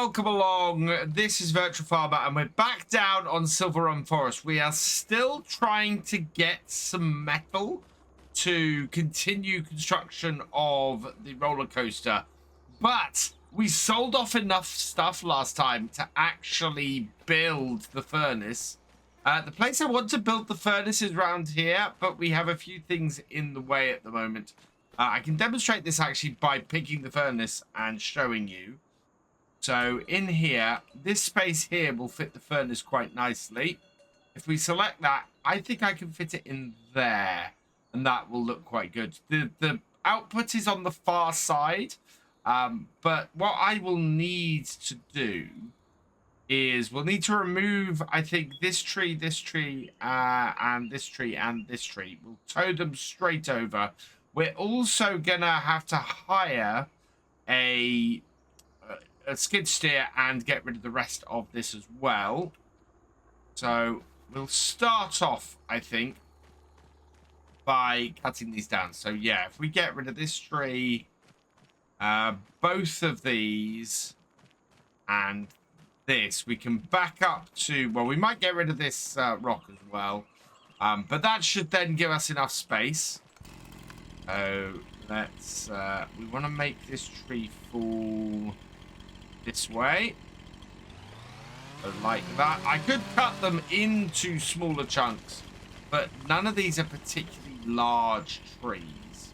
welcome along. This is Virtual Farmer, and we're back down on Silverrun Forest. We are still trying to get some metal to continue construction of the roller coaster, but we sold off enough stuff last time to actually build the furnace. The place I want to build the furnace is around here, but we have a few things in the way at the moment. I can demonstrate this actually by picking the furnace and showing you. So in here, this space here will fit the furnace quite nicely. If we select that, I think I can fit it in there, and that will look quite good. The output is on the far side, but what I will need to do is we'll need to remove, I think, this tree, and this tree, and this tree. We'll tow them straight over. We're also gonna have to hire a skid steer and get rid of the rest of this as well. So we'll start off, I think, by cutting these down. So yeah, if we get rid of this tree, both of these, and this, we can back up to, well, we might get rid of this rock as well, but that should then give us enough space. So let's we want to make this tree fall this way, so like that. I could cut them into smaller chunks, but none of these are particularly large trees,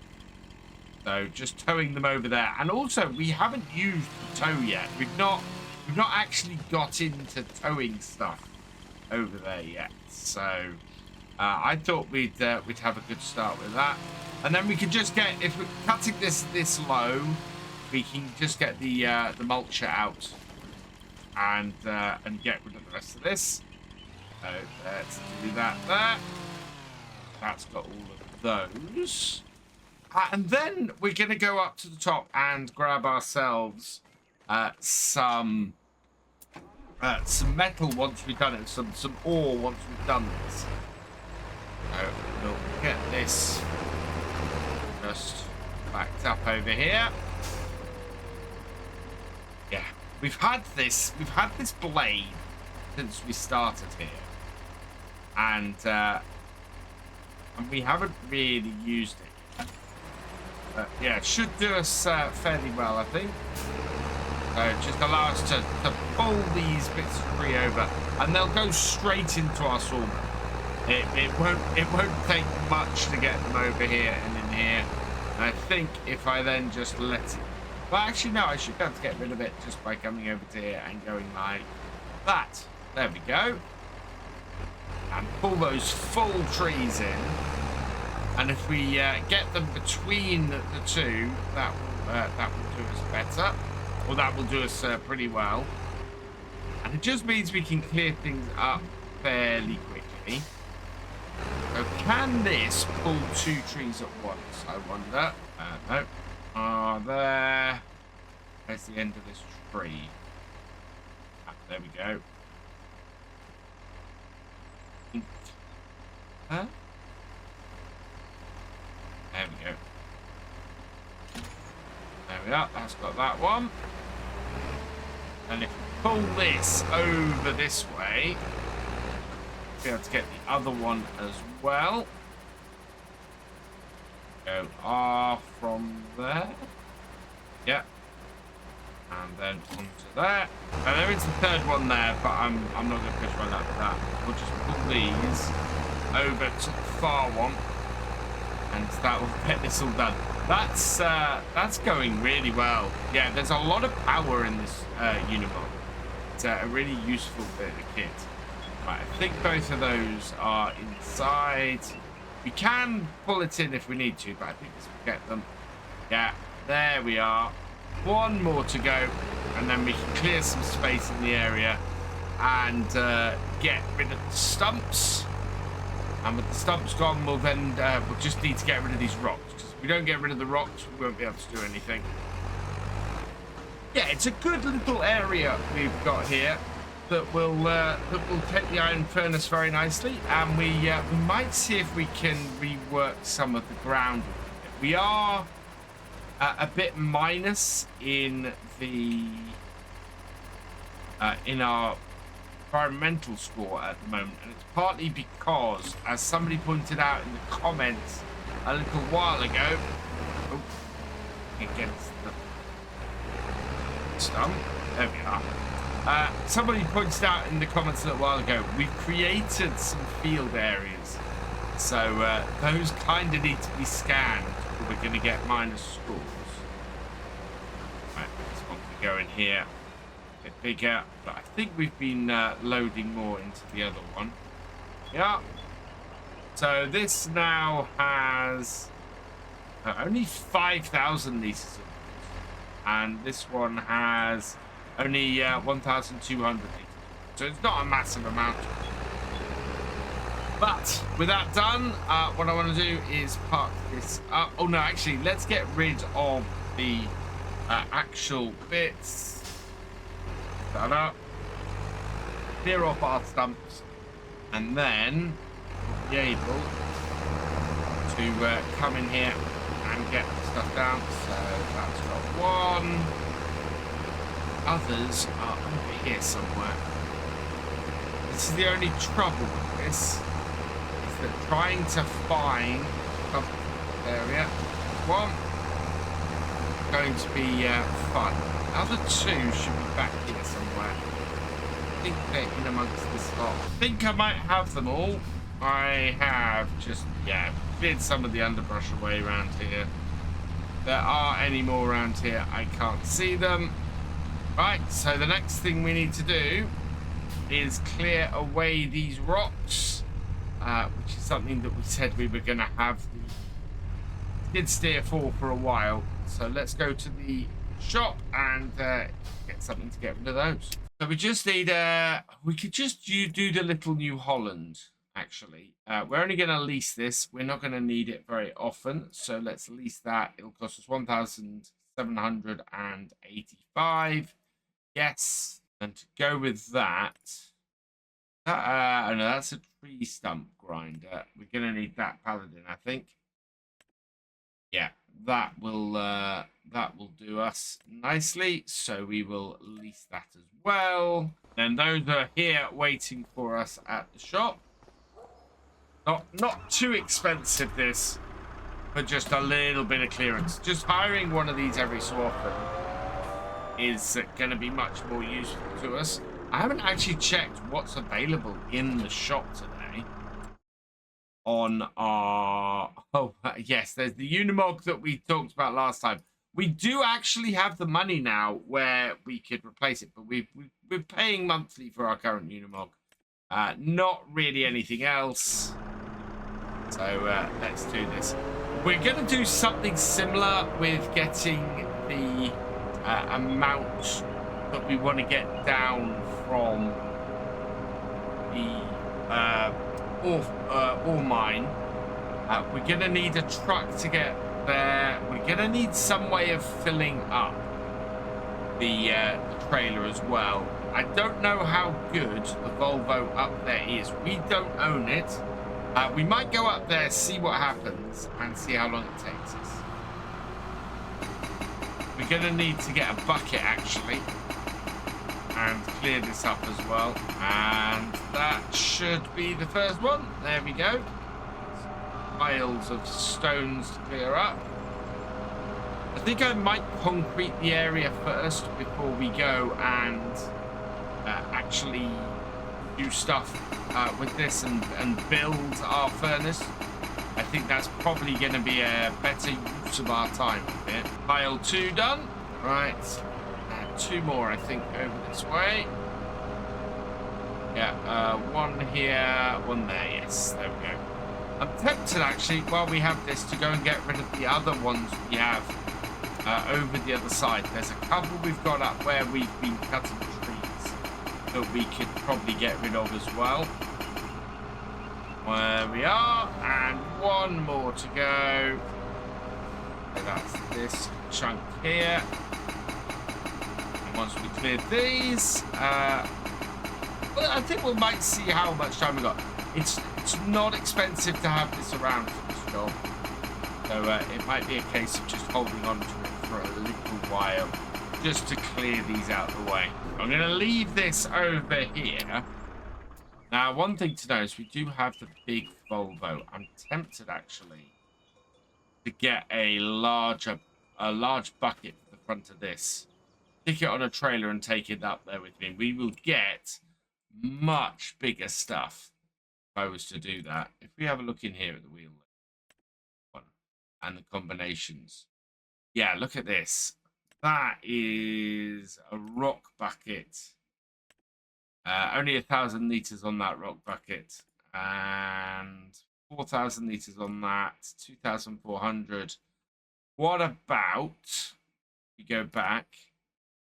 so just towing them over there. And also, we haven't used the tow yet. We've not actually got into towing stuff over there yet, so I thought we'd have a good start with that. And then we can just get, if we're cutting this low, we can just get the mulcher out and get rid of the rest of this. So let's do that there. That's got all of those. And then we're going to go up to the top and grab ourselves some metal once we've done it, some ore once we've done this. So we'll get this just backed up over here. Yeah, we've had this blade since we started here, and we haven't really used it. But yeah, it should do us fairly well, I think. So just allow us to pull these bits of tree over, and they'll go straight into our sawmill. It won't take much to get them over here and in here. And I think if I then just let it, well, actually no, I should be able to get rid of it just by coming over to here and going like that. There we go. And pull those full trees in. And if we get them between the two, that will do us better. Or that will do us pretty well. And it just means we can clear things up fairly quickly. So can this pull two trees at once, I wonder? No. There. There's the end of this tree. Ah, there we go. Huh? There we go. There we are. That's got that one. And if we pull this over this way, be able to get the other one as well. Go off from there. Yep. And then onto there. Now there is the third one there, but I'm not going to push one like that. We'll just pull these over to the far one, and that will get this all done. That's going really well. Yeah, there's a lot of power in this Unimog. It's a really useful bit of kit. Right, I think both of those are inside. We can pull it in if we need to, but I think let's get them. Yeah, there we are. One more to go, and then we can clear some space in the area and get rid of the stumps. And with the stumps gone, we'll then we'll just need to get rid of these rocks. Because if we don't get rid of the rocks, we won't be able to do anything. Yeah, it's a good little area we've got here that will take the iron furnace very nicely, and we might see if we can rework some of the ground. We are a bit minus in the in our environmental score at the moment, and it's partly because, as somebody pointed out in the comments a little while ago, against the stump, there we are. Somebody pointed out in the comments a little while ago, we've created some field areas, so those kind of need to be scanned, or we're going to get minus scores. Right, this one can go in here. Bigger, but I think we've been loading more into the other one. Yeah. So this now has only 5,000 liters, and this one has only 1,200 liters. So it's not a massive amount. But with that done, what I want to do is park this up. Oh no, actually, let's get rid of the actual bits. That up, clear off our stumps, and then we'll be able to come in here and get the stuff down. So that's got one. Others are over here somewhere. This is the only trouble with this, is that trying to find the area one going to be fun. Other two should be back here somewhere. I think they're in amongst this lot. I think I might have them all. I have just, cleared some of the underbrush away around here. If there are any more around here, I can't see them. Right, so the next thing we need to do is clear away these rocks, which is something that we said we were going to have the skid steer for a while. So let's go to the shop and get something to get rid of those. So we just need we could just do the little New Holland, actually. We're only going to lease this. We're not going to need it very often, so let's lease that. It'll cost us 1,785. Yes. And to go with that, oh no, that's a tree stump grinder. We're going to need that paladin, I think. Yeah, that will do us nicely. So we will lease that as well. Then those are here waiting for us at the shop. Not too expensive, this, but just a little bit of clearance. Just hiring one of these every so often is going to be much more useful to us. I haven't actually checked what's available in the shop today. On our... Oh, yes, there's the Unimog that we talked about last time. We do actually have the money now where we could replace it, but we're paying monthly for our current Unimog. Not really anything else. So let's do this. We're going to do something similar with getting the amount that we want to get down from the ore mine. We're going to need a truck to get there. We're going to need some way of filling up the trailer as well. I don't know how good the Volvo up there is. We don't own it. We might go up there, see what happens, and see how long it takes us. We're going to need to get a bucket, actually, and clear this up as well. And that should be the first one. There we go. Piles of stones to clear up. I think I might concrete the area first before we go and actually do stuff with this and build our furnace. I think that's probably going to be a better use of our time here. Pile 2 done. Right. 2 more, I think, over this way. Yeah, 1 here, 1 there. Yes, there we go. I'm tempted, actually, while we have this, to go and get rid of the other ones we have over the other side. There's a couple we've got up where we've been cutting trees that we could probably get rid of as well. Where we are, and 1 more to go. So that's this chunk here. And once we cleared these, well, I think we might see how much time we got. It's not expensive to have this around for this job, so it might be a case of just holding on to it for a little while. just to clear these out of the way. I'm going to leave this over here. Now, one thing to know is we do have the big Volvo. I'm tempted, actually, to get a large bucket for the front of this. Stick it on a trailer and take it up there with me. We will get much bigger stuff if I was to do that. If we have a look in here at the wheel and the combinations. Yeah, look at this. That is a rock bucket. Only 1,000 litres on that rock bucket. And 4,000 litres on that. 2,400. What about, we go back,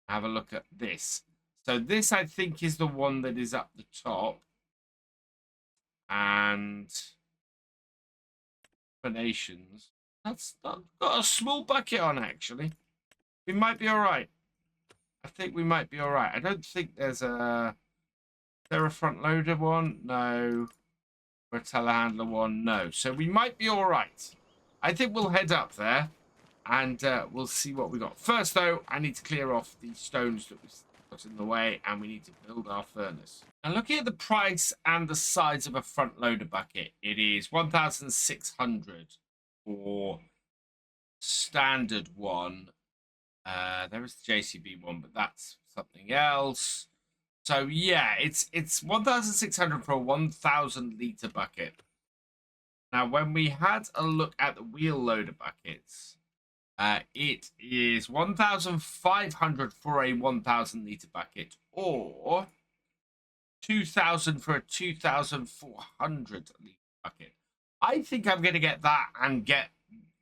have a look at this. So this, I think, is the one that is up the top. And combinations. That's got a small bucket on, actually. We might be all right. I think we might be all right. I don't think there's a... Is there a front loader one? No. Or a telehandler one? No. So we might be all right. I think we'll head up there and we'll see what we got. First, though, I need to clear off the stones that we've got in the way, and we need to build our furnace. Now, looking at the price and the size of a front loader bucket, it is 1,600 for standard one. There is the JCB one, but that's something else. So yeah, it's 1,600 for a 1,000 litre bucket. Now, when we had a look at the wheel loader buckets, it is 1,500 for a 1,000 litre bucket, or 2,000 for a 2,400 litre bucket. I think I'm going to get that and get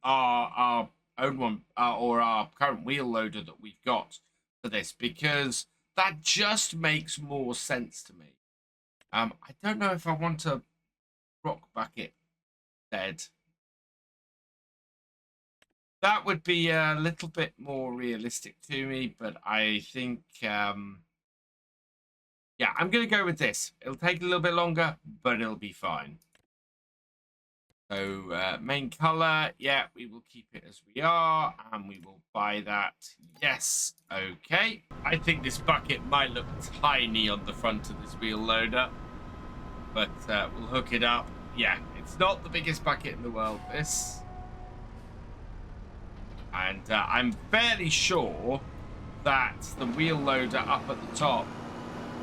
our own one, or our current wheel loader that we've got for this, because that just makes more sense to me. I don't know if I want a rock bucket instead. That would be a little bit more realistic to me, but I think, yeah, I'm going to go with this. It'll take a little bit longer, but it'll be fine. So main color, yeah, we will keep it as we are, and we will buy that. Yes, okay. I think this bucket might look tiny on the front of this wheel loader, but we'll hook it up. Yeah, it's not the biggest bucket in the world, this. And I'm fairly sure that the wheel loader up at the top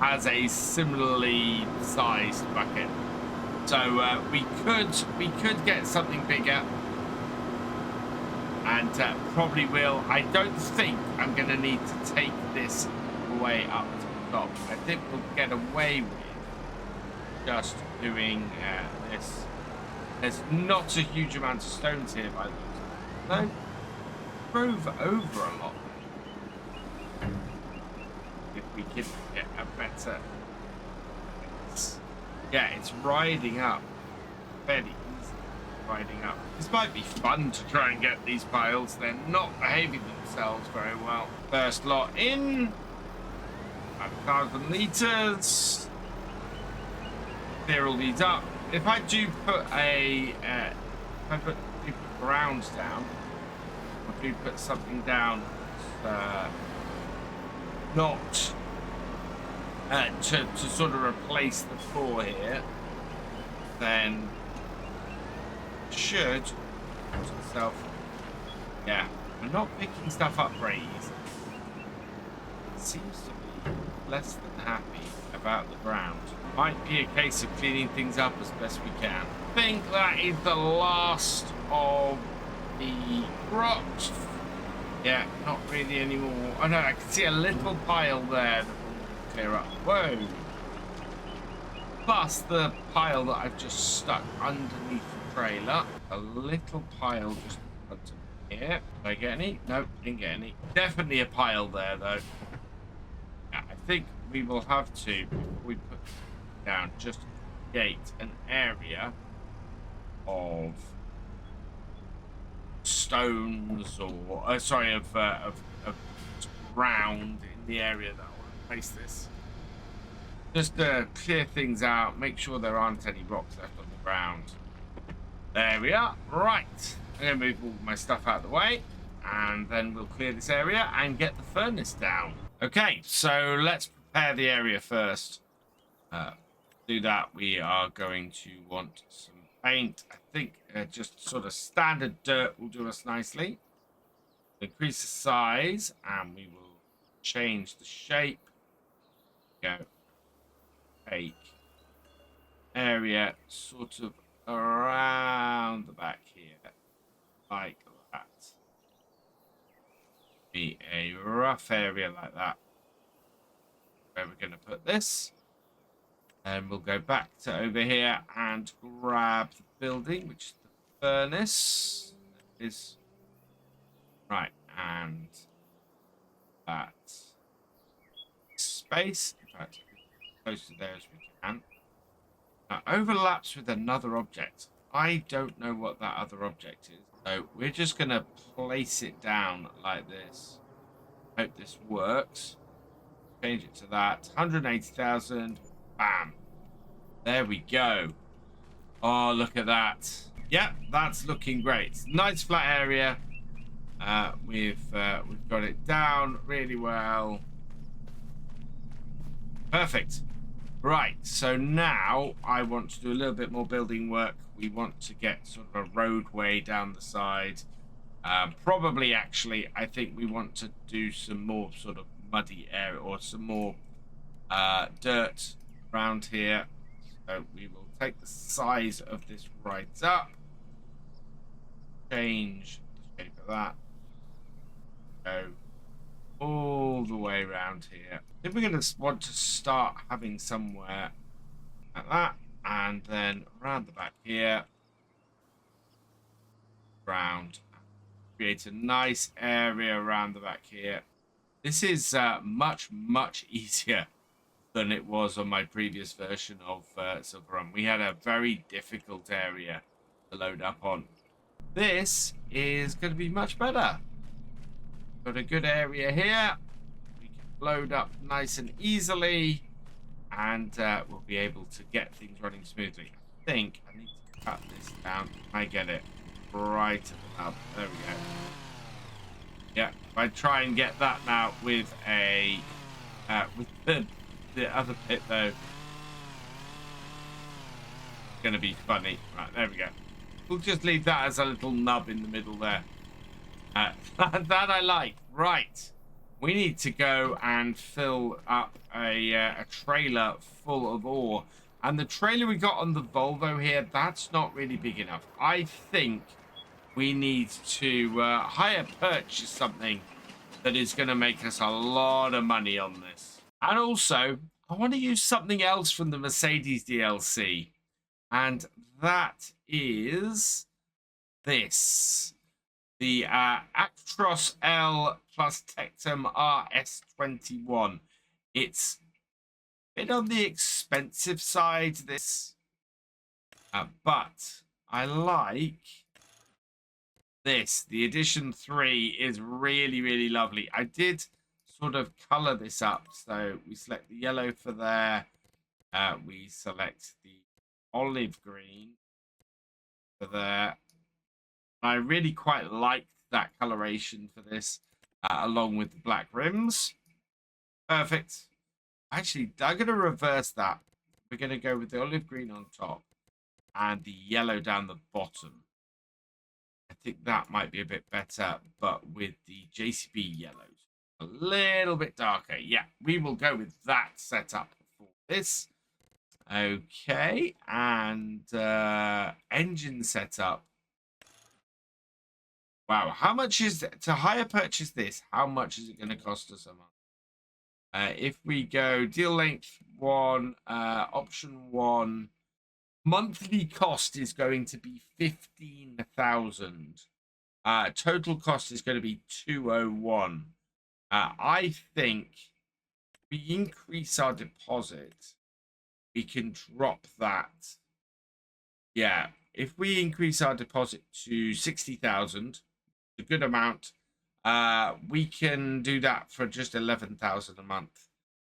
has a similarly sized bucket. So we could get something bigger, and probably will. I don't think I'm going to need to take this way up to the top. I think we'll get away with just doing this. There's not a huge amount of stones here, by the way. No, drove over a lot. If we could get a better... Yeah, it's riding up. Fairly easy riding up. This might be fun to try and get these piles. They're not behaving themselves very well. First lot in. 1,000 litres. Clear all these up. If I do put a... if I put ground down, or do put something down not... to sort of replace the floor here, then should itself. Yeah, I'm not picking stuff up very easy. Seems to be less than happy about the ground. Might be a case of cleaning things up as best we can. I think that is the last of the rocks. Yeah, not really anymore. Oh no, I can see a little pile there. Clear up. Whoa. Plus the pile that I've just stuck underneath the trailer. A little pile just in front of me here. Did I get any? Nope, didn't get any. Definitely a pile there though. Yeah, I think we will have to, before we put it down, just create an area of stones or sorry, of ground in the area that place this, just to clear things out, make sure there aren't any rocks left on the ground. There we are. Right, I'm gonna move all my stuff out of the way. and then we'll clear this area and get the furnace down. Okay, so let's prepare the area first. Do that, we are going to want some paint. I think just sort of standard dirt will do us nicely. Increase the size, and we will change the shape. Go. Take area sort of around the back here, like that. Be a rough area like that. Where we're going to put this. And we'll go back to over here and grab the building, which is the furnace. That is right, and that space. In fact, close to there as we can. Now, overlaps with another object. I don't know what that other object is, so we're just going to place it down like this. Hope this works. Change it to that. 180,000. Bam. There we go. Oh, look at that. Yep, that's looking great. Nice flat area. We've got it down really well. Perfect. Right, so now I want to do a little bit more building work. We want to get sort of a roadway down the side. Probably, actually, I think we want to do some more sort of muddy area or some more dirt around here. So we will take the size of this right up. Change the shape of that. Go all the way around here. Then we're going to want to start having somewhere like that, and then around the back here, round, create a nice area around the back here. This is much easier than it was on my previous version of Silverrun. We had a very difficult area to load up on. This is going to be much better. Got a good area here. We can load up nice and easily, and we'll be able to get things running smoothly. I think I need to cut this down. I get it right up. There we go. Yeah, if I try and get that now with a with the other bit though, it's gonna be funny. Right, there we go. We'll just leave that as a little nub in the middle there. That I like. Right, we need to go and fill up a trailer full of ore, and the trailer we got on the Volvo here, that's not really big enough. I think we need to hire purchase something that is going to make us a lot of money on this. And also, I want to use something else from the Mercedes DLC, and that is this. The Actros L plus Tectum RS21. It's a bit on the expensive side, this. But I like this. The Edition 3 is really lovely. I did sort of color this up. So we select the yellow for there. We select the olive green for there. I really quite liked that coloration for this, along with the black rims. Perfect. Actually, I'm going to reverse that. We're going to go with the olive green on top and the yellow down the bottom. I think that might be a bit better, but with the JCB yellows a little bit darker. Yeah, we will go with that setup for this. Okay, and engine setup. Wow, how much is it to hire purchase this? How much is it going to cost us a month? If we go deal length 1, option 1, monthly cost is going to be 15,000. Total cost is going to be 201. I think if we increase our deposit, we can drop that. Yeah, if we increase our deposit to 60,000, a good amount, we can do that for just 11,000 a month.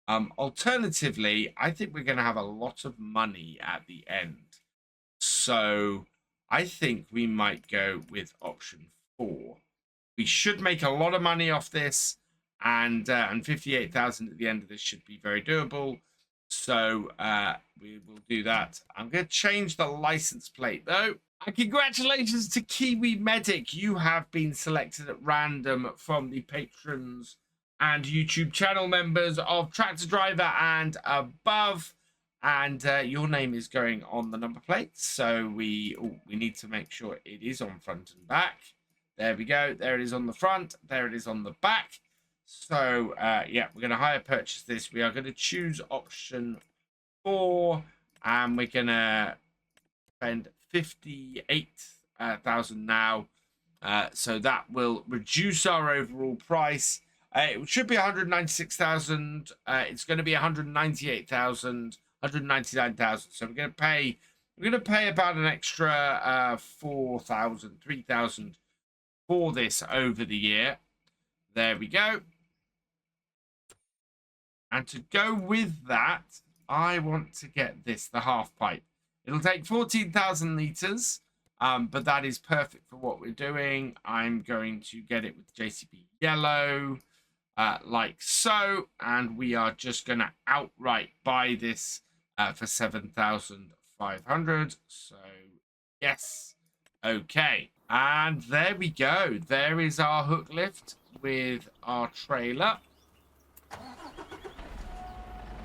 Alternatively, I think we're going to have a lot of money at the end, so I think we might go with option 4. We should make a lot of money off this, and 58,000 at the end of this should be very doable. So we will do that. I'm going to change the license plate though. And congratulations to KiwiMedic. You have been selected at random from the patrons and YouTube channel members of Tractor Driver and above. And your name is going on the number plate. So we need to make sure it is on front and back. There we go. There it is on the front. There it is on the back. So, yeah, we're going to hire purchase this. We are going to choose option 4. And we're going to spend 58,000 now. So that will reduce our overall price. It should be 196,000. It's going to be 198,000, 199,000. So we're going to pay about an extra 4,000, 3,000 for this over the year. There we go. And to go with that, I want to get this, the half pipe. It'll take 14,000 liters, but that is perfect for what we're doing. I'm going to get it with JCB yellow, like so, and we are just going to outright buy this for 7,500. So, yes. Okay. And there we go. There is our hook lift with our trailer.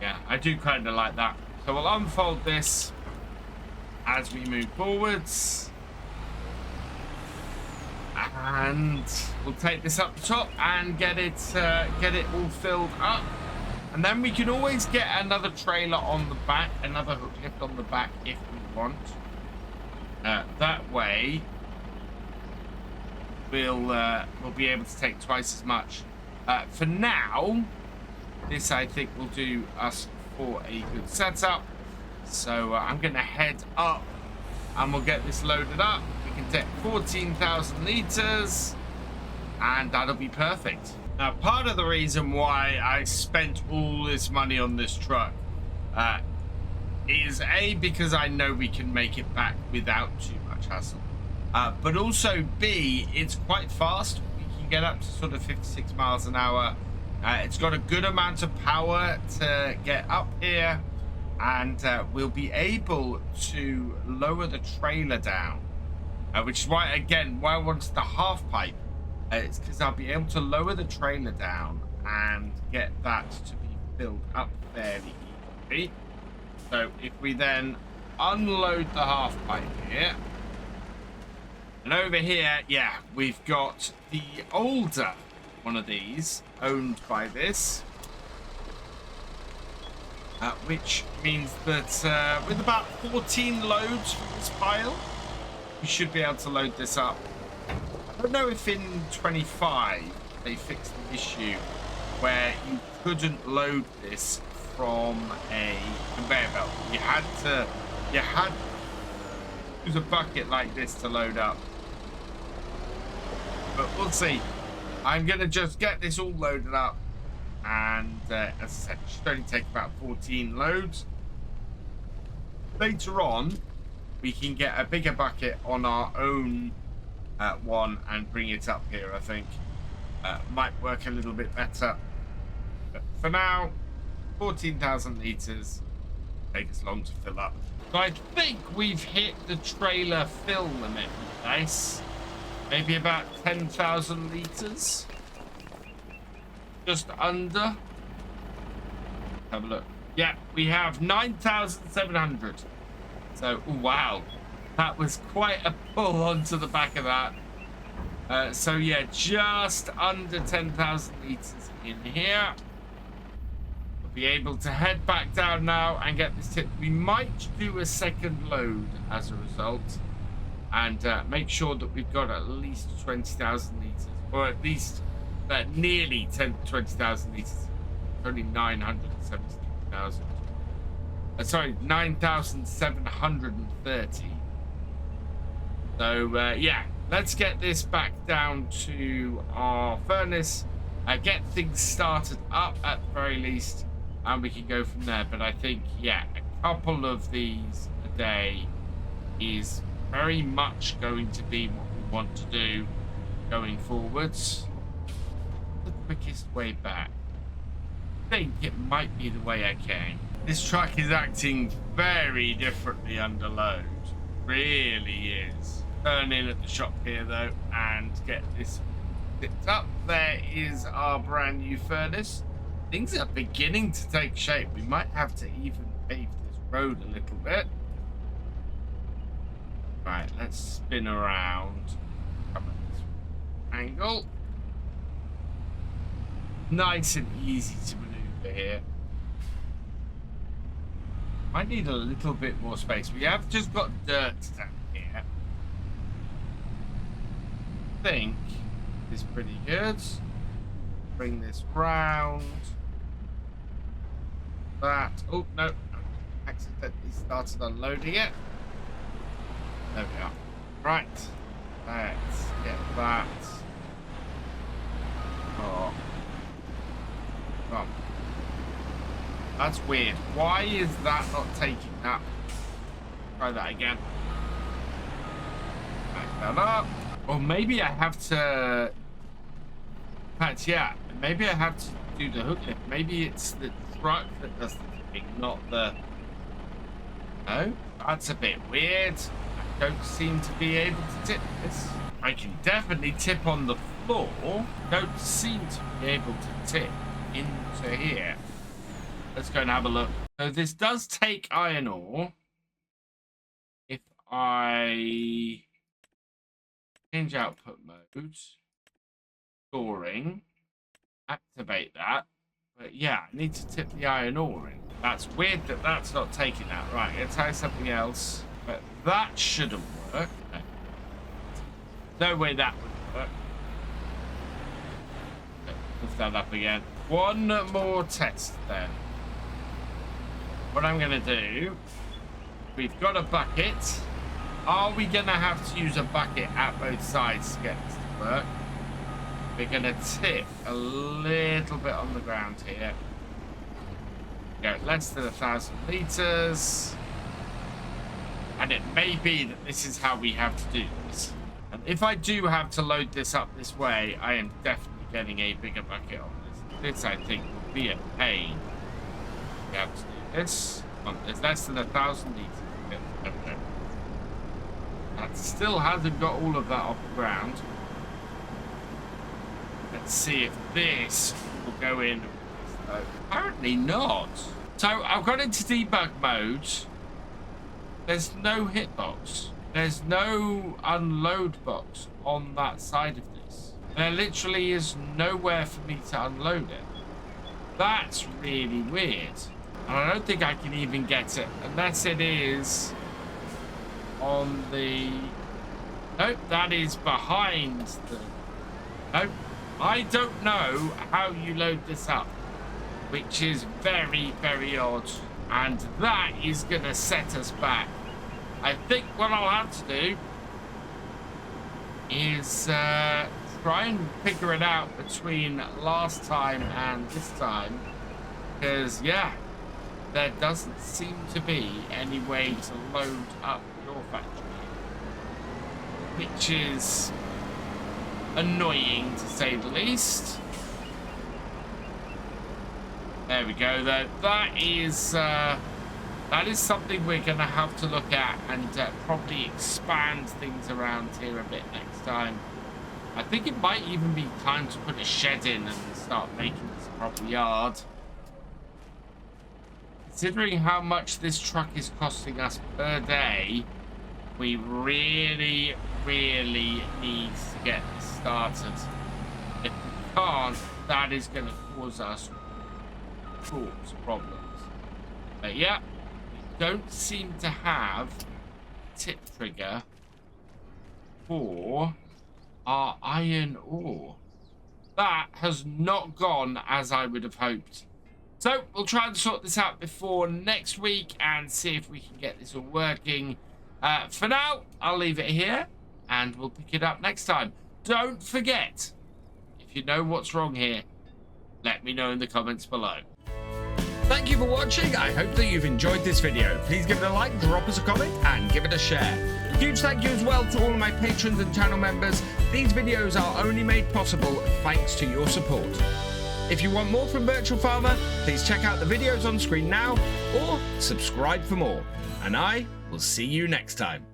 Yeah, I do kind of like that. So we'll unfold this as we move forwards. And we'll take this up the top and get it all filled up. And then we can always get another trailer on the back, another hook lift on the back if we want. That way, we'll be able to take twice as much. For now, this I think will do us for a good setup. So I'm going to head up and we'll get this loaded up. We can take 14,000 liters and that'll be perfect. Now, part of the reason why I spent all this money on this truck is A, because I know we can make it back without too much hassle. But also B, it's quite fast. We can get up to sort of 56 miles an hour. It's got a good amount of power to get up here, and we'll be able to lower the trailer down, which is why, again, why I wanted the half pipe. It's because I'll be able to lower the trailer down and get that to be filled up fairly easily. So if we then unload the half pipe here, and over here, yeah, we've got the older one of these owned by this, which means that with about 14 loads from this pile, we should be able to load this up. I don't know if in 25 they fixed the issue where you couldn't load this from a conveyor belt. You had to use a bucket like this to load up. But we'll see. I'm going to just get this all loaded up. And as I said, it should only take about 14 loads. Later on, we can get a bigger bucket on our own one and bring it up here, I think. Might work a little bit better. But for now, 14,000 litres. Take us long to fill up. So I think we've hit the trailer fill limit with this. Maybe about 10,000 litres. Just under. Have a look. Yeah, we have 9,700. So, wow. That was quite a pull onto the back of that. So, yeah, just under 10,000 litres in here. We'll be able to head back down now and get this tip. We might do a second load as a result. And make sure that we've got at least 20,000 litres. Or at least nearly 20,000 litres. Only 970,000. Sorry, 9,730. So, yeah, let's get this back down to our furnace. Get things started up at the very least. And we can go from there. But I think, yeah, a couple of these a day is very much going to be what we want to do. going forwards. The quickest way back. I think it might be the way I came. This truck is acting very differently under load. Really is. Turn in at the shop here though and get this picked up. There is our brand new furnace. Things are beginning to take shape. We might have to even pave this road a little bit. Right, let's spin around. Come at this angle. Nice and easy to maneuver here. Might need a little bit more space. We have just got dirt down here. I think is pretty good. Bring this round. That. Oh no! Accidentally started unloading it. There we are. Right. Let's get that. Oh. Come on. That's weird. Why is that not taking that? Try that again. Back that up. Or maybe I have to... In fact, yeah. Maybe I have to do the hook lift. Maybe it's the truck that does the tipping, not the... No? That's a bit weird. I don't seem to be able to tip this. I can definitely tip on the floor. Don't seem to be able to tip into here. Let's go and have a look. So this does take iron ore. If I change output mode, storing, activate that. But yeah, I need to tip the iron ore in. That's weird that that's not taking that. Right, let's try something else. But that shouldn't work. No way that would work. Lift that up again. One more test then. What I'm going to do, we've got a bucket. Are we going to have to use a bucket at both sides to get this to work? We're going to tip a little bit on the ground here. Go less than 1,000 liters. And it may be that this is how we have to do this. And if I do have to load this up this way, I am definitely getting a bigger bucket on this. This, I think, will be a pain. We have to do this. There's less than 1,000 liters. Okay. That still hasn't got all of that off the ground. Let's see if this will go in. Apparently not. So I've got into debug mode. There's no hitbox. There's no unload box on that side of this. There literally is nowhere for me to unload it. That's really weird. And I don't think I can even get it unless it is on the... Nope, that is behind the... Nope. I don't know how you load this up, which is very, very odd. And that is going to set us back. I think what I'll have to do is try and figure it out between last time and this time. Because, yeah, there doesn't seem to be any way to load up your factory, which is annoying to say the least. There we go, though. That is something we're going to have to look at and probably expand things around here a bit next time. I think it might even be time to put a shed in and start making this a proper yard. Considering how much this truck is costing us per day, we really, really need to get this started. If we can't, that is going to cause us sorts of problems. But yeah, we don't seem to have a tip trigger for our iron ore. That has not gone as I would have hoped. So we'll try and sort this out before next week and see if we can get this all working. For now, I'll leave it here and we'll pick it up next time. Don't forget, if you know what's wrong here, let me know in the comments below. Thank you for watching. I hope that you've enjoyed this video. Please give it a like, drop us a comment, and give it a share. Huge thank you as well to all of my patrons and channel members. These videos are only made possible thanks to your support. If you want more from Virtual Farmer, please check out the videos on screen now or subscribe for more. And I will see you next time.